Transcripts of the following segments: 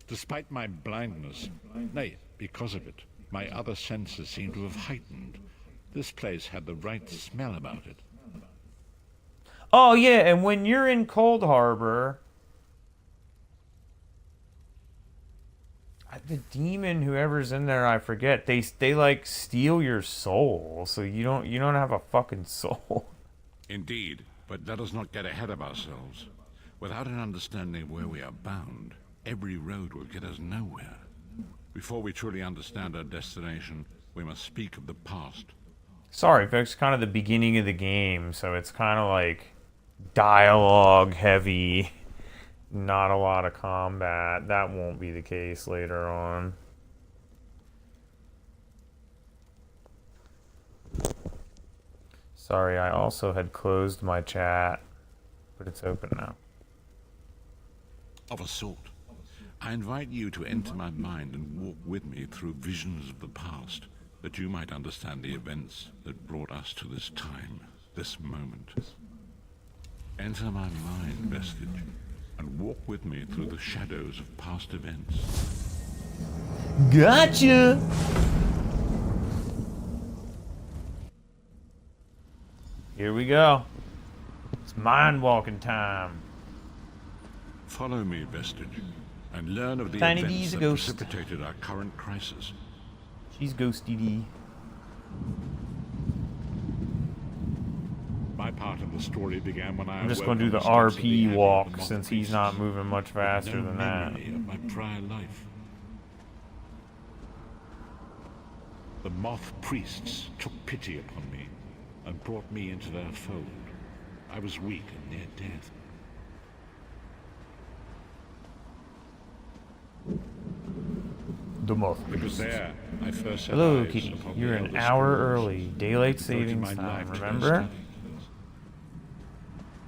Despite my blindness, nay, because of it, my other senses seem to have heightened. This place had the right smell about it. Oh yeah, and when you're in Cold Harbor, the demon, whoever's in there, I forget. They like steal your soul, so you don't have a fucking soul. Indeed, but let us not get ahead of ourselves. Without an understanding of where we are bound, every road will get us nowhere. Before we truly understand our destination, we must speak of the past. Sorry, folks. Kind of the beginning of the game, so it's kind of like dialogue heavy. Not a lot of combat. That won't be the case later on. Sorry, I also had closed my chat, but it's open now. Of a sort. I invite you to enter my mind and walk with me through visions of the past, that you might understand the events that brought us to this time, this moment. Enter my mind, Vestige, and walk with me through the shadows of past events. Gotcha! Here we go. It's mind-walking time. Follow me, Vestige, and learn of the Tiny events D's a that ghost. precipitated our current crisis. She's ghosty D. My part of the story began when I'm just going to do the RP walk since he's not moving much faster than that. Of my prior life. The moth priests took pity upon me and brought me into their fold. I was weak and near death. The moth. It was there I first set Hello, eyes Kitty. upon You're the an Elder hour Scrolls. early. Daylight Devoted savings my time, life to their remember? study.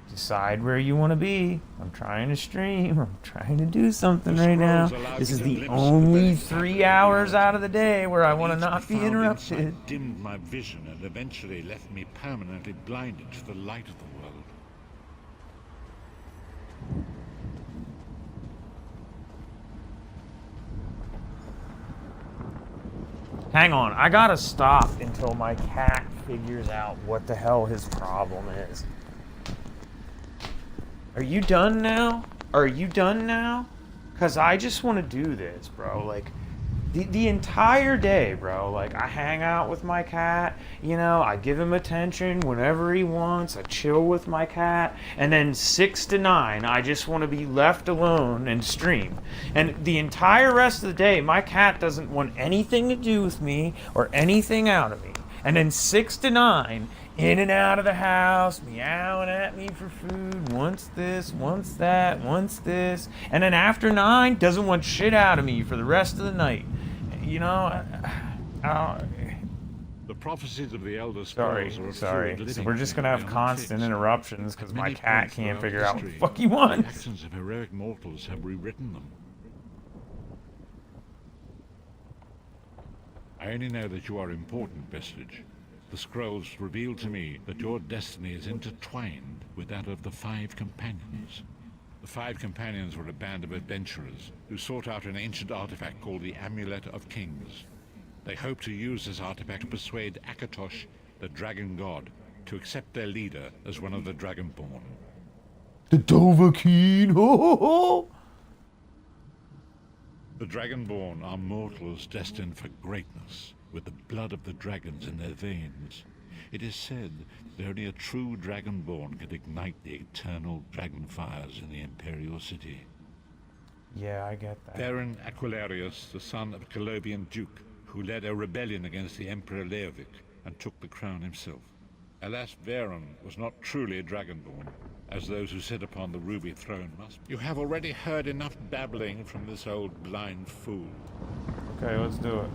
Decide where you want to be. I'm trying to stream. I'm trying to do something The right now. scrolls allowed This me is to the glimpse the only pathetic 3 fabric of hours reality. out of the day where I want to Each not be profound interrupted. insight dimmed my vision and eventually left me permanently blinded to the light of the world. Hang on, I gotta stop until my cat figures out what the hell his problem is. Are you done now? Are you done now? Cause I just want to do this, bro. Like, the entire day, bro. Like, I hang out with my cat, you know, I give him attention whenever he wants, I chill with my cat, and then 6 to 9, I just want to be left alone and stream. And the entire rest of the day, my cat doesn't want anything to do with me or anything out of me. And then 6 to 9, in and out of the house, meowing at me for food, wants this, wants that, wants this. And then after 9, doesn't want shit out of me for the rest of the night. You know, The prophecies of the Elder Scrolls are a sorry. fluid So living we're just thing gonna have beyond constant fixed. interruptions because At my many cat points can't throughout figure out what the history, fuck he The wants. actions of heroic mortals have rewritten them. I only know that you are important, Vestige. The scrolls reveal to me that your destiny is intertwined with that of the 5 companions. The 5 companions were a band of adventurers who sought out an ancient artifact called the Amulet of Kings. They hoped to use this artifact to persuade Akatosh, the dragon god, to accept their leader as one of the Dragonborn. The Dovahkiin, ho ho ho! The Dragonborn are mortals destined for greatness, with the blood of the dragons in their veins. It is said that only a true Dragonborn can ignite the eternal dragon fires in the Imperial City. Yeah, I get that. Baron Aquilarius, the son of a Colovian duke, who led a rebellion against the Emperor Leovic and took the crown himself. Alas, Varen was not truly a Dragonborn, as those who sit upon the ruby throne must. You have already heard enough babbling from this old blind fool. Okay, let's do it.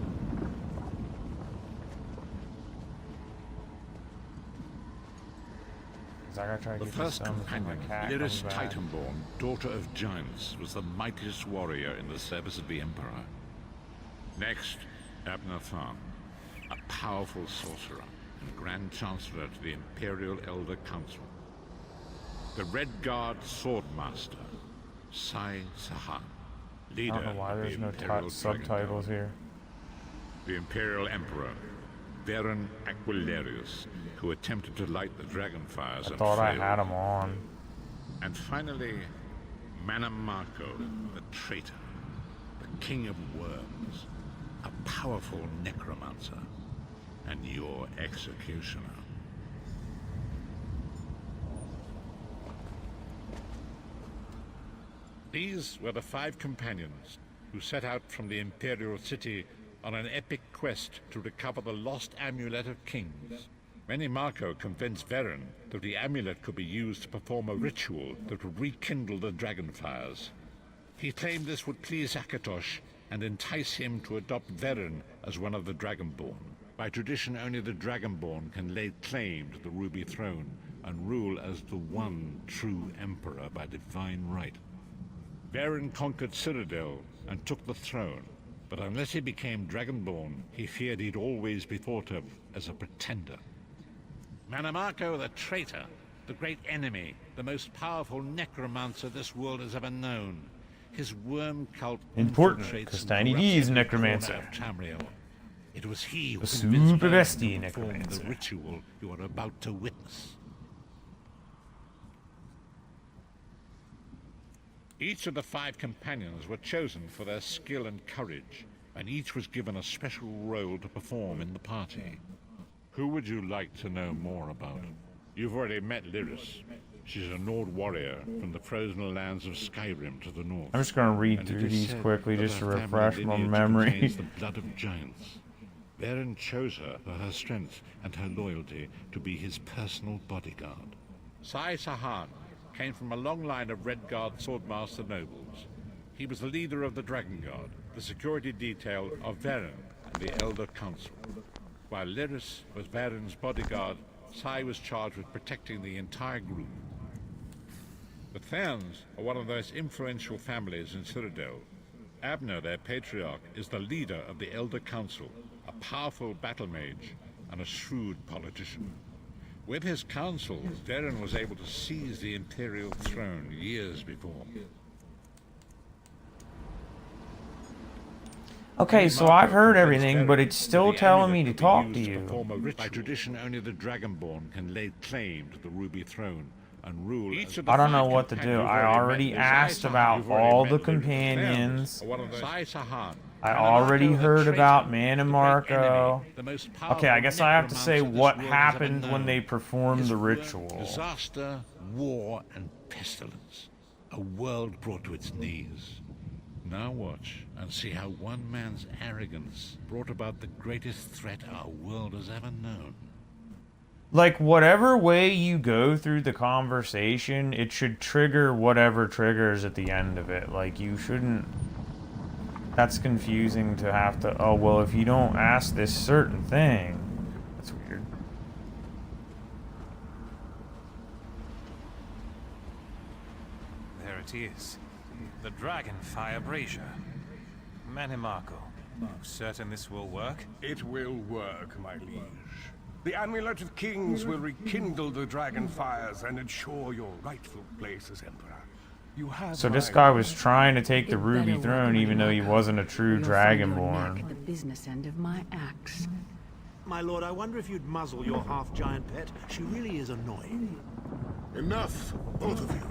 I gotta try to The get first this done before my companion, cat Lyris comes back. Titanborn, daughter of giants, was the mightiest warrior in the service of the Emperor. Next, Abnathan, a powerful sorcerer and Grand Chancellor to the Imperial Elder Council. The Red Guard Swordmaster, Sai Sahan, I leader don't know why of the there's no Imperial subtitles here. the Imperial Emperor, Varen Aquilarius, who attempted to light the dragon fires I and thought I failed. had him on. And finally, Manamarco, the traitor, the king of worms, a powerful necromancer, and your executioner. These were the 5 companions who set out from the Imperial City on an epic quest to recover the lost Amulet of Kings. Manamarco convinced Varen that the amulet could be used to perform a ritual that would rekindle the dragonfires. He claimed this would please Akatosh and entice him to adopt Varen as one of the Dragonborn. By tradition, only the Dragonborn can lay claim to the Ruby Throne and rule as the one true Emperor by divine right. Varen conquered Cyrodiil and took the throne, but unless he became Dragonborn, he feared he'd always be thought of as a pretender. Manamarco the traitor, the great enemy, the most powerful necromancer this world has ever known. His worm cult Important, infiltrates because and Tiny corrupts D is a every corner necromancer. of Tamriel. It was he who A convinced super Varen bestie to perform necromancer. the ritual you are about to witness. Each of the 5 companions were chosen for their skill and courage, and each was given a special role to perform in the party. Who would you like to know more about? You've already met Lyris. She's a Nord warrior from the frozen lands of Skyrim to the north. I'm just going to read And it through is these said quickly that just to her family refresh my lineage memory. contains the blood of giants. Varen chose her for her strength and her loyalty to be his personal bodyguard. Sai Sahan came from a long line of Red Guard swordmaster nobles. He was the leader of the Dragon Guard, the security detail of Varen and the Elder Council. While Lyris was Varen's bodyguard, Sai was charged with protecting the entire group. The Therns are one of the most influential families in Cyrodiil. Abner, their patriarch, is the leader of the Elder Council, a powerful battle mage and a shrewd politician. With his council, Varen was able to seize the Imperial throne years before. Okay, so I've heard everything, but it's still telling me to talk to you. By tradition, only the Dragonborn can lay claim to the Ruby Throne and rule. I don't know what to do. I already asked about all the companions. I already heard about Manamarco. Okay, I guess I have to say what happened when they performed the ritual. Disaster, war, and pestilence. A world brought to its knees. Now watch and see how one man's arrogance brought about the greatest threat our world has ever known. Like, whatever way you go through the conversation, it should trigger whatever triggers at the end of it. Like, you shouldn't... That's confusing to have to... Oh, well, if you don't ask this certain thing... That's weird. There it is. The Dragonfire Brazier. Manamarco, you certain this will work? It will work, my liege. The Amulet of Kings will rekindle the dragon fires and ensure your rightful place as Emperor. You have So this guy was trying to take the Ruby Throne even though he wasn't a true Dragonborn. At the business end of my axe. My lord, I wonder if you'd muzzle your half-giant pet. She really is annoying. Enough, both of you.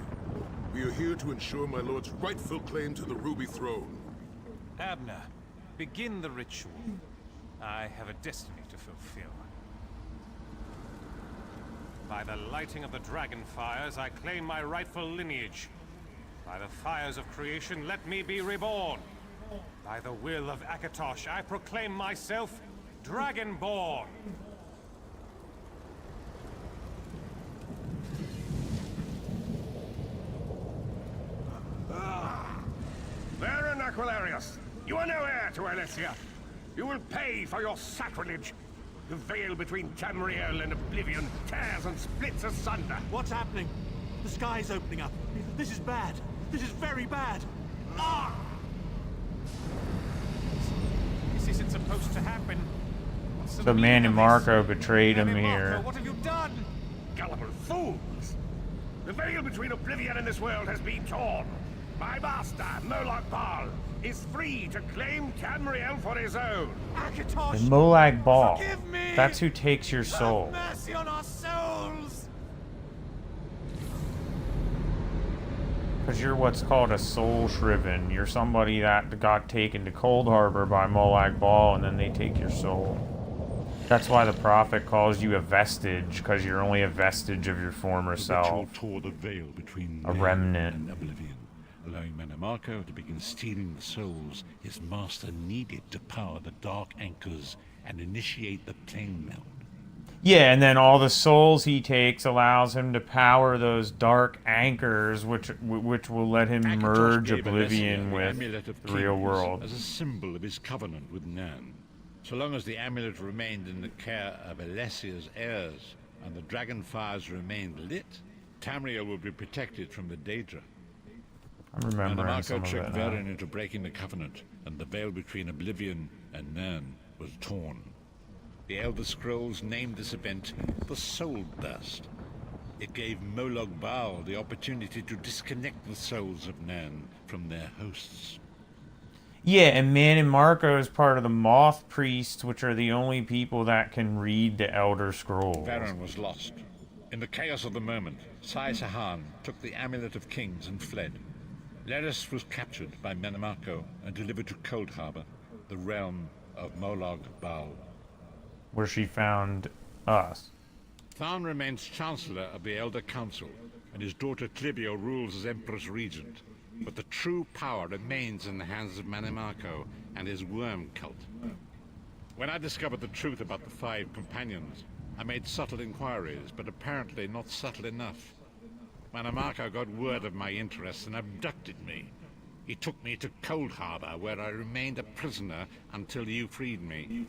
We are here to ensure my lord's rightful claim to the Ruby Throne. Abner, begin the ritual. I have a destiny to fulfill. By the lighting of the dragon fires, I claim my rightful lineage. By the fires of creation, let me be reborn. By the will of Akatosh, I proclaim myself Dragonborn. Varen Aquilarius, you are no heir to Alessia. You will pay for your sacrilege. The veil between Tamriel and Oblivion tears and splits asunder. What's happening? The sky's opening up. This is bad. This is very bad. Ah! This isn't supposed to happen. What's the So meaning of Manamarco this? betrayed him Manamarco, here. what have you done? Gullible fools! The veil between Oblivion and this world has been torn. My master, Moloch Bal, is free to claim Tamriel for his own. Akatosh, And Molag Bal. forgive me! That's who takes your soul. Have mercy on our souls! Because you're what's called a soul shriven. You're somebody that got taken to Cold Harbor by Molag Bal, and then they take your soul. That's why the prophet calls you a vestige, because you're only a vestige of your former The self. ritual tore the veil between A man remnant. and oblivion, allowing Manamako to begin stealing the souls his master needed to power the dark anchors and initiate the plane meld. Yeah, and then all the souls he takes allows him to power those dark anchors, which will let him Akatosh merge gave oblivion Alessia the with Amulet of the real Kings world. as a symbol of his covenant with Nan. So long as the amulet remained in the care of Alessia's heirs and the dragon fires remained lit, Tamriel would be protected from the Daedra. I'm remembering some Manamako of tricked it now. Varen into breaking the covenant, and the veil between oblivion and Nan was torn. The Elder Scrolls named this event the Soul Burst. It gave Molag Bal the opportunity to disconnect the souls of Nan from their hosts. Yeah, and Man and Marco is part of the Moth Priests, which are the only people that can read the Elder Scrolls. Varen was lost. In the chaos of the moment, Sai Sahan took the Amulet of Kings and fled. Leris was captured by Manamako and delivered to Cold Harbor, the realm of Molag Bal. Where she found us. Tharn remains Chancellor of the Elder Council, and his daughter Clivio rules as Empress Regent. But the true power remains in the hands of Manamako and his worm cult. When I discovered the truth about the 5 companions, I made subtle inquiries, but apparently not subtle enough. Manamako got word of my interests and abducted me. He took me to Cold Harbor, where I remained a prisoner until you freed me.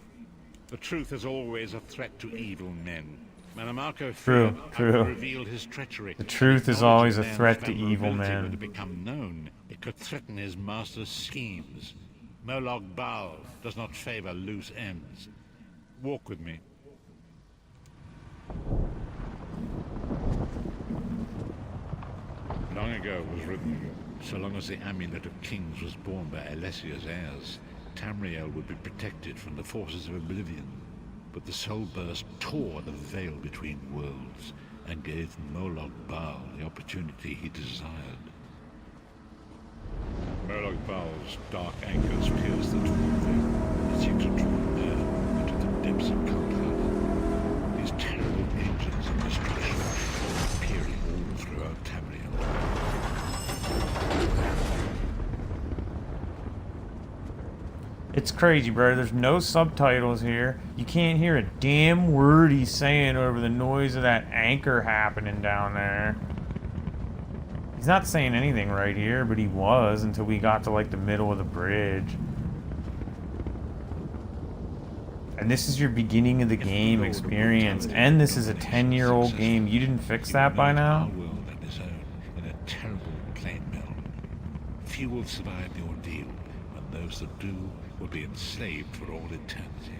The truth is always a threat to evil men. Manamako feared I would reveal his treachery. The truth is always a threat to evil men. Were to become known, it could threaten his master's schemes. Molag Bal does not favor loose ends. Walk with me. Long ago was written, so long as the Amulet of Kings was borne by Alessia's heirs, Tamriel would be protected from the forces of oblivion. But the Soul Burst tore the veil between worlds and gave Molag Bal the opportunity he desired. Molag Bal's dark anchors pierced the torn veil. It seemed to draw near into the depths of Cold Harbor. These terrible engines of destruction appearing all throughout Tamriel. It's crazy, bro. There's no subtitles here. You can't hear a damn word he's saying over the noise of that anchor happening down there. He's not saying anything right here, but he was until we got to like the middle of the bridge. And this is your beginning of the game experience, and this is a 10-year-old game. You didn't fix that by now? Our world and his own in a terrible plane meld. Few will survive the ordeal, and those that do will be enslaved for all eternity.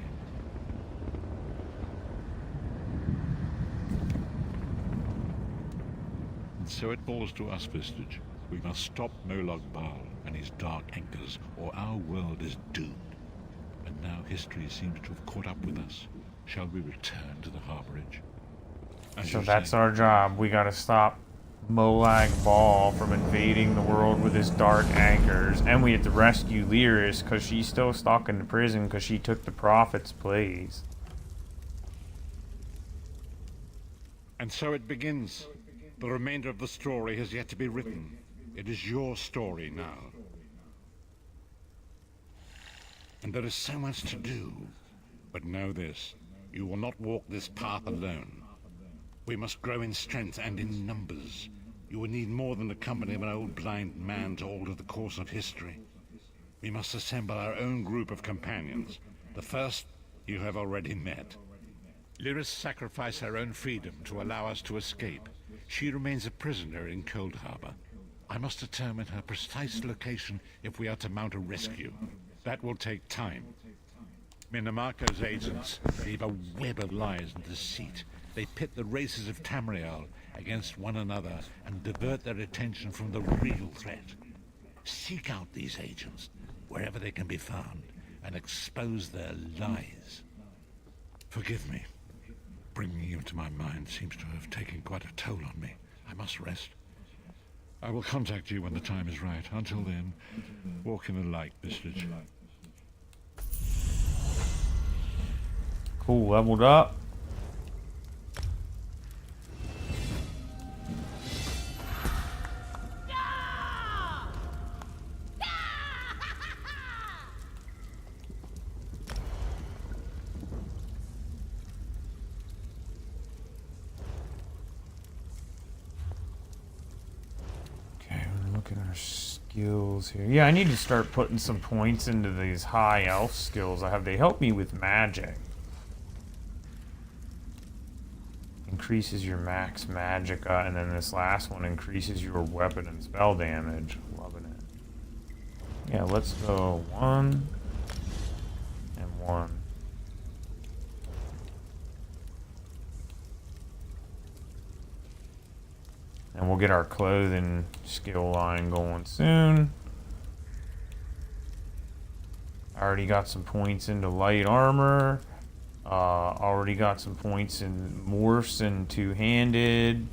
And so it falls to us, Vestige. We must stop Molag Bal and his dark anchors, or our world is doomed. And now history seems to have caught up with us. Shall we return to the harborage? As So you that's say, our job. We gotta stop Molag Bal from invading the world with his dark anchors, and we have to rescue Lyris because she's still stuck in the prison because she took the prophet's place. And so it begins. The remainder of the story has yet to be written. It is your story now. And there is so much to do. But know this, you will not walk this path alone. We must grow in strength and in numbers. You will need more than the company of an old blind man to alter the course of history. We must assemble our own group of companions. The first you have already met. Lyris sacrificed her own freedom to allow us to escape. She remains a prisoner in Cold Harbor. I must determine her precise location if we are to mount a rescue. That will take time. Minamako's agents weave a web of lies and deceit. They pit the races of Tamriel against one another and divert their attention from the real threat. Seek out these agents. wherever they can be found and expose their lies. Forgive me. Bringing you to my mind seems to have taken quite a toll on me. I must rest. I will contact you when the time is right. Until then, walk in the light, Bistich. Cool, leveled up. Skills here. Yeah, I need to start putting some points into these high elf skills I have. They help me with magic. Increases your max magicka, and then this last one increases your weapon and spell damage. Loving it. Yeah, let's go 1 and 1. And we'll get our clothing skill line going soon. I already got some points into light armor. Already got some points in morphs and two-handed.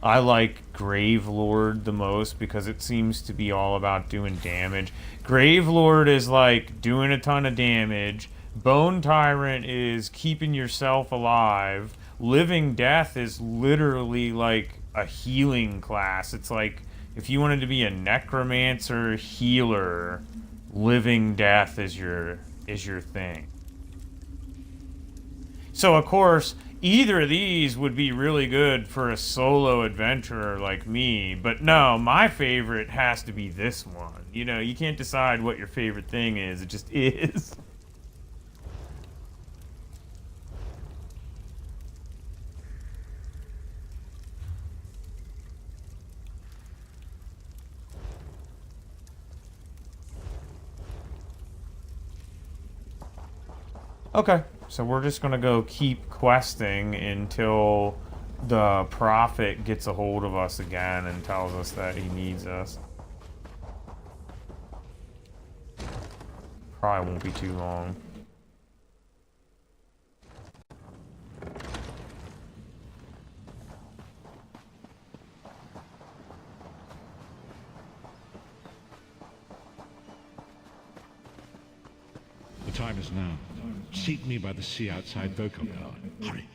I like Gravelord the most because it seems to be all about doing damage. Gravelord is like doing a ton of damage. Bone Tyrant is keeping yourself alive. Living Death is literally like a healing class. It's like if you wanted to be a necromancer healer, Living Death is your thing. So of course, either of these would be really good for a solo adventurer like me, but no, my favorite has to be this one. You know, you can't decide what your favorite thing is, it just is. Okay, so we're just gonna go keep questing until the prophet gets a hold of us again and tells us that he needs us. Probably won't be too long. The time is now. Seek me by the sea outside Vocal Guard. Hurry.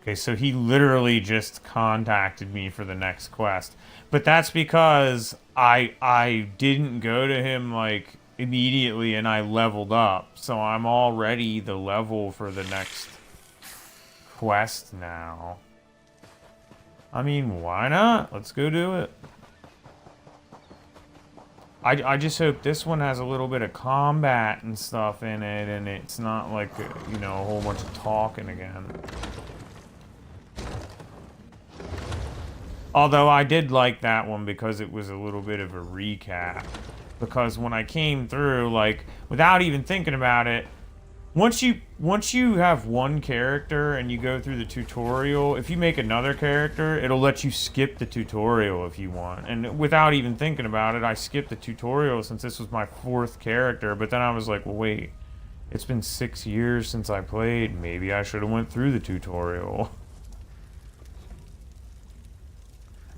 Okay, so he literally just contacted me for the next quest. But that's because I didn't go to him, like, immediately and I leveled up. So I'm already the level for the next quest now. I mean, why not? Let's go do it. I just hope this one has a little bit of combat and stuff in it, and it's not like, you know, a whole bunch of talking again. Although I did like that one because it was a little bit of a recap. Because when I came through, like, without even thinking about it, once you have one character and you go through the tutorial, if you make another character, it'll let you skip the tutorial if you want. And without even thinking about it, I skipped the tutorial since this was my 4th character. But then I was like, well, wait, it's been 6 years since I played. Maybe I should have went through the tutorial.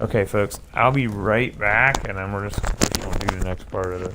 Okay, folks, I'll be right back, and then we're just going to do the next part of it.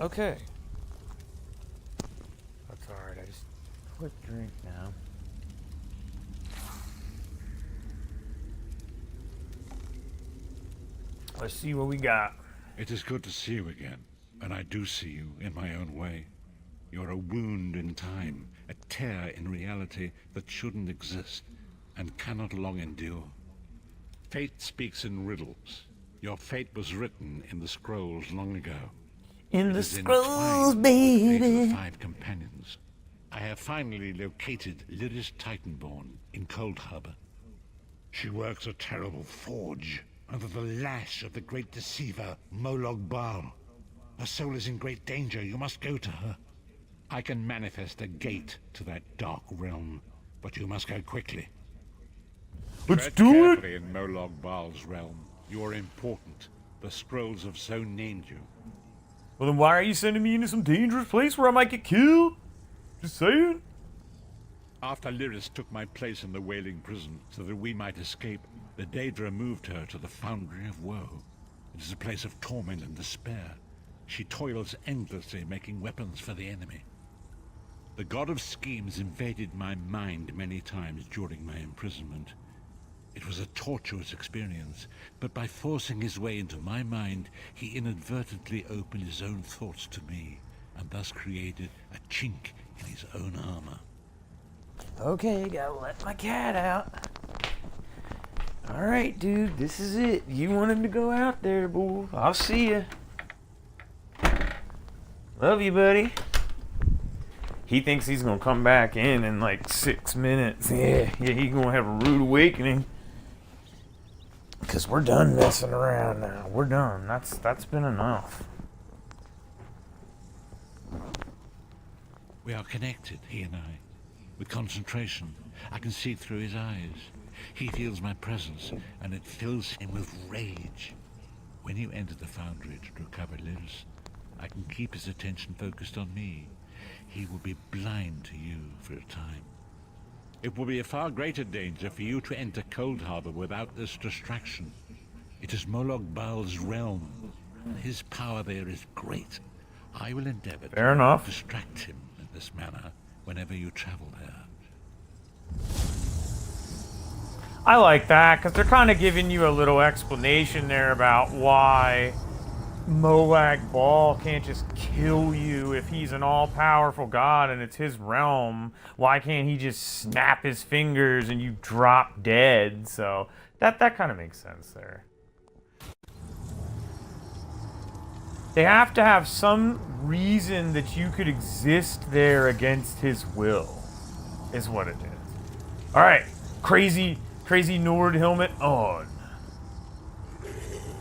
Okay. That's alright, I just quick drink now. Let's see what we got. It is good to see you again, and I do see you in my own way. You're a wound in time, a tear in reality that shouldn't exist and cannot long endure. Fate speaks in riddles. Your fate was written in the scrolls long ago. In the It is scrolls, entwined with the fate of baby. the 5 companions. I have finally located Lyris Titanborn in Cold Harbor. She works a terrible forge under the lash of the great deceiver Molog Baal. Her soul is in great danger. You must go to her. I can manifest a gate to that dark realm, but you must go quickly. Let's Tread do it! carefully in Molog Baal's realm. You are important. The scrolls have so named you. Well, then why are you sending me into some dangerous place where I might get killed? Just saying. After Lyris took my place in the Wailing Prison so that we might escape, the Daedra moved her to the Foundry of Woe. It is a place of torment and despair. She toils endlessly making weapons for the enemy. The God of Schemes invaded my mind many times during my imprisonment. It was a tortuous experience, but by forcing his way into my mind, he inadvertently opened his own thoughts to me, and thus created a chink in his own armor. Okay, gotta let my cat out. Alright, dude, this is it. You want him to go out there, boy. I'll see ya. Love you, buddy. He thinks he's gonna come back in like 6 minutes. Yeah, he's gonna have a rude awakening. Because we're done messing around now. We're done. That's been enough. We are connected, he and I. With concentration, I can see through his eyes. He feels my presence, and it fills him with rage. When you enter the Foundry to recover Lyris, I can keep his attention focused on me. He will be blind to you for a time. It will be a far greater danger for you to enter Cold Harbor without this distraction. It is Molog Baal's realm. His power there is great. I will endeavor Fair to enough. distract him in this manner whenever you travel there. I like that, because they're kind of giving you a little explanation there about why Molag Bal can't just kill you if he's an all-powerful god and it's his realm. Why can't he just snap his fingers and you drop dead? So that kind of makes sense there. They have to have some reason that you could exist there against his will, is what it is. Alright, crazy Nord helmet on.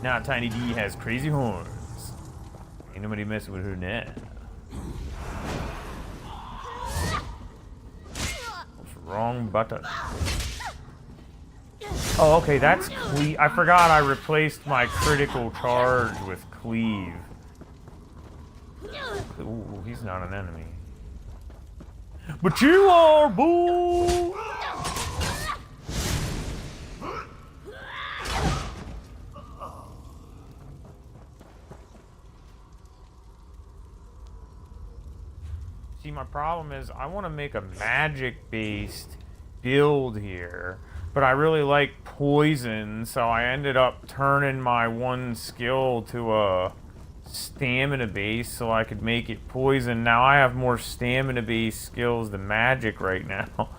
Now Tiny D has crazy horns. Ain't nobody messing with her now. Wrong button. Oh, okay, that's Cleave. I forgot I replaced my critical charge with Cleave. Ooh, he's not an enemy. But you are, boo! See, my problem is I want to make a magic-based build here, but I really like poison, so I ended up turning my one skill to a stamina base so I could make it poison. Now I have more stamina based skills than magic right now.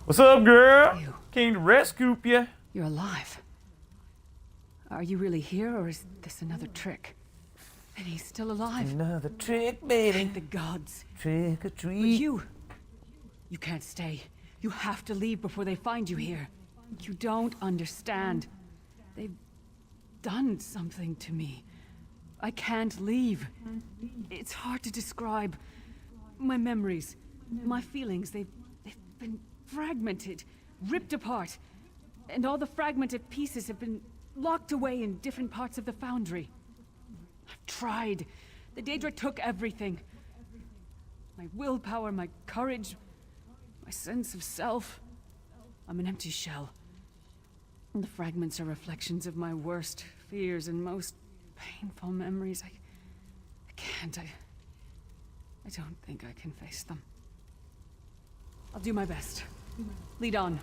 What's up, girl? You. Came to rescue you. You're alive. Are you really here, or is this another trick? And he's still alive. Another trick, baby. Thank the gods. Trick or But treat. you can't stay. You have to leave before they find you here. You don't understand. They've done something to me. I can't leave. It's hard to describe. My memories, my feelings, they've been fragmented, ripped apart. And all the fragmented pieces have been locked away in different parts of the Foundry. I've tried. The Daedra took everything. My willpower, my courage, my sense of self. I'm an empty shell. And the fragments are reflections of my worst fears and most painful memories. I can't. I don't think I can face them. I'll do my best. Lead on.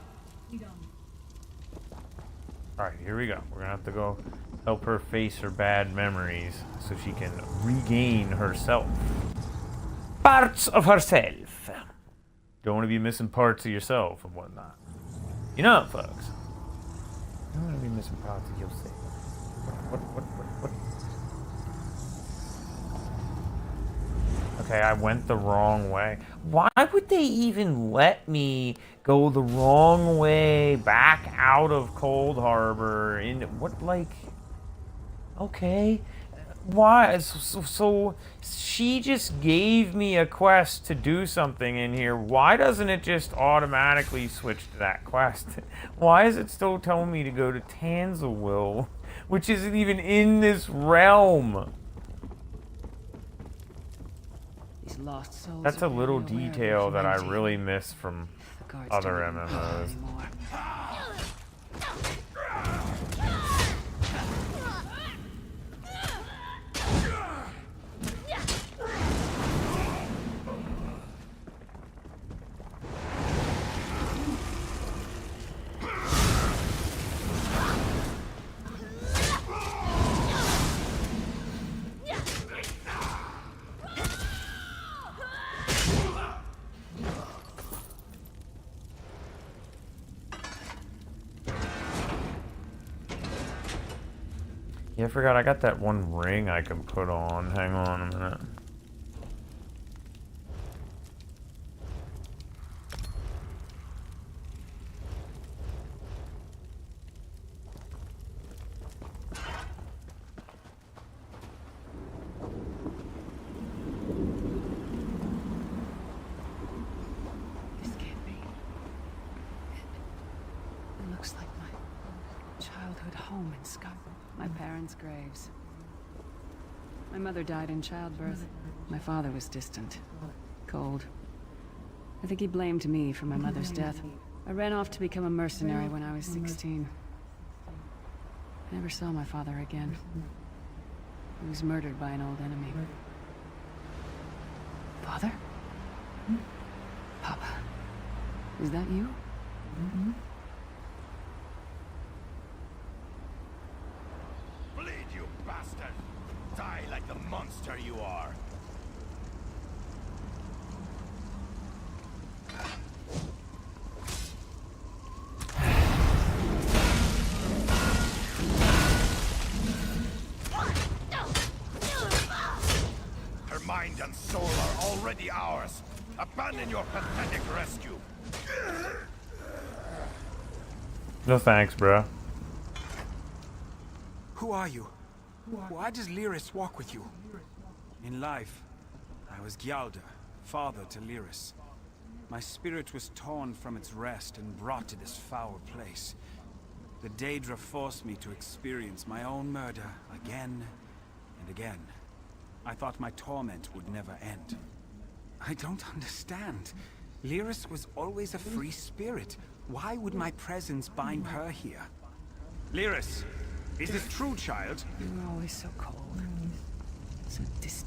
Alright, here we go. We're gonna have to go help her face her bad memories so she can regain herself. Parts of herself. Don't want to be missing parts of yourself and whatnot. You know, folks. Don't want to be missing parts of yourself. What? Okay, I went the wrong way. Why would they even let me go the wrong way back out of Cold Harbor? In what, like... Okay. Why? So she just gave me a quest to do something in here. Why doesn't it just automatically switch to that quest? Why is it still telling me to go to Tanzawil, which isn't even in this realm? These lost souls. That's a little very aware of detail that I humanity. really miss from The guards other don't even know MMOs. anymore. Yeah, I forgot I got that one ring I can put on. Hang on a minute. This can't be. It looks like my childhood home in Scotland. My parents' graves. My mother died in childbirth. My father was distant. Cold. I think he blamed me for my mother's death. I ran off to become a mercenary when I was 16. I never saw my father again. He was murdered by an old enemy. Father? Papa. Is that you? Bleed, you bastard! Die like the monster you are! Her mind and soul are already ours. Abandon your pathetic rescue. No thanks, bro. Who are you? Why does Lyris walk with you? In life, I was Gyalda, father to Lyris. My spirit was torn from its rest and brought to this foul place. The Daedra forced me to experience my own murder again and again. I thought my torment would never end. I don't understand. Lyris was always a free spirit. Why would my presence bind her here? Lyris! Is this true, child? You were always so cold. So distant.